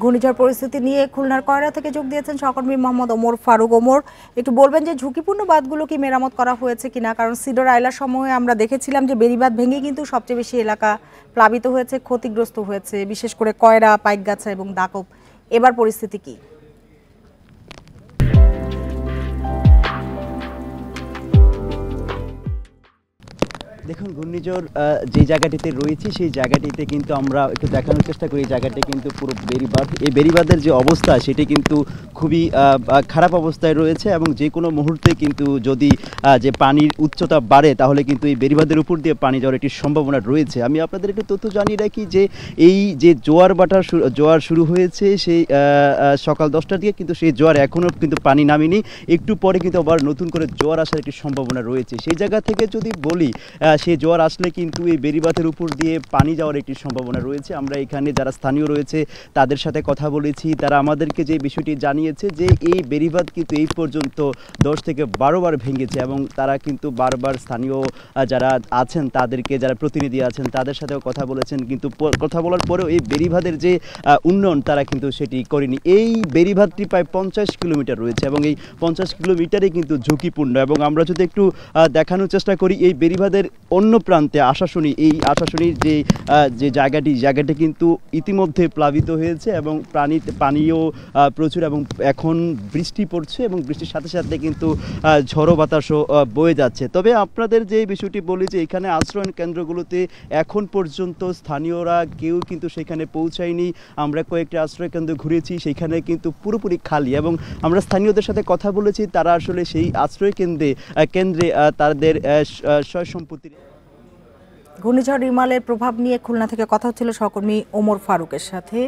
ঘূর্ণিঝড় পরিস্থিতি নিয়ে খুলনার কয়রা থেকে যোগ দিয়েছেন সহকর্মী মোহাম্মদ ওমর ফারুক। ওমর, একটু বলবেন যে ঝুঁকিপূর্ণ বাঁধগুলো কি মেরামত করা হয়েছে কিনা? কারণ সিডর আইলার সময়ে আমরা দেখেছিলাম যে বেড়িবাঁধ ভেঙে কিন্তু সবচেয়ে বেশি এলাকা প্লাবিত হয়েছে, ক্ষতিগ্রস্ত হয়েছে, বিশেষ করে কয়রা, পাইকগাছা এবং দাকব। এবার পরিস্থিতি কি? দেখুন, ঘূর্ণিঝড় যে জায়গাটিতে রয়েছে সেই জায়গাটিতে কিন্তু আমরা একটু দেখানোর চেষ্টা করি। এই জায়গাটি কিন্তু পুরো বেড়িবাঁধ, এই বেড়িবাঁধের যে অবস্থা সেটি কিন্তু খুবই খারাপ অবস্থায় রয়েছে এবং যে কোনো মুহূর্তে কিন্তু যদি যে পানির উচ্চতা বাড়ে তাহলে কিন্তু এই বেড়িবাঁধের উপর দিয়ে পানি যাওয়ার একটি সম্ভাবনা রয়েছে। আমি আপনাদের একটু তথ্য জানিয়ে রাখি যে এই যে জোয়ার শুরু হয়েছে সেই সকাল 10টার দিকে, কিন্তু সেই জোয়ার এখনও কিন্তু পানি নামেনি। একটু পরে কিন্তু আবার নতুন করে জোয়ার আসার একটি সম্ভাবনা রয়েছে। সেই জায়গা থেকে যদি বলি, সেই জোয়ার আসলে কিন্তু এই বেড়িবাঁধের উপর দিয়ে পানি যাওয়ার একটি সম্ভাবনা রয়েছে। আমরা এখানে যারা স্থানীয় রয়েছে তাদের সাথে কথা বলেছি, তারা আমাদেরকে যে বিষয়টি জানিয়েছে যে এই বেড়িবাঁধ কিন্তু এই পর্যন্ত 10 থেকে 12 বার ভেঙেছে এবং তারা কিন্তু বারবার স্থানীয় যারা আছেন তাদেরকে, যারা প্রতিনিধি আছেন তাদের সাথেও কথা বলেছেন, কিন্তু কথা বলার পরেও এই বেড়িবাঁধের যে উন্নয়ন তারা কিন্তু সেটি করেনি। এই বেড়িবাঁধটি প্রায় 50 কিলোমিটার রয়েছে এবং এই 50 কিলোমিটারই কিন্তু ঝুঁকিপূর্ণ। এবং আমরা যদি একটু দেখানোর চেষ্টা করি, এই বেড়িবাঁধের অন্য প্রান্তে আশাশুনি, এই আশাশুনির যে জায়গাটি কিন্তু ইতিমধ্যে প্লাবিত হয়েছে এবং পানিও প্রচুর এবং এখন বৃষ্টি পড়ছে এবং বৃষ্টির সাথে সাথে কিন্তু ঝড়ো বাতাসও বয়ে যাচ্ছে। তবে আপনাদের যে বিষয়টি বলি যে এখানে আশ্রয়ণ কেন্দ্রগুলোতে এখন পর্যন্ত স্থানীয়রা কেউ কিন্তু সেখানে পৌঁছায়নি। আমরা কয়েকটি আশ্রয় কেন্দ্র ঘুরেছি, সেখানে কিন্তু পুরোপুরি খালি এবং আমরা স্থানীয়দের সাথে কথা বলেছি, তারা আসলে সেই আশ্রয় কেন্দ্রে তাদের সয় সম্পত্তির। ঘূর্ণিঝড় রিমালের প্রভাব নিয়ে খুলনা থেকে কথা হচ্ছিল সহকর্মী ওমর ফারুকের সাথে।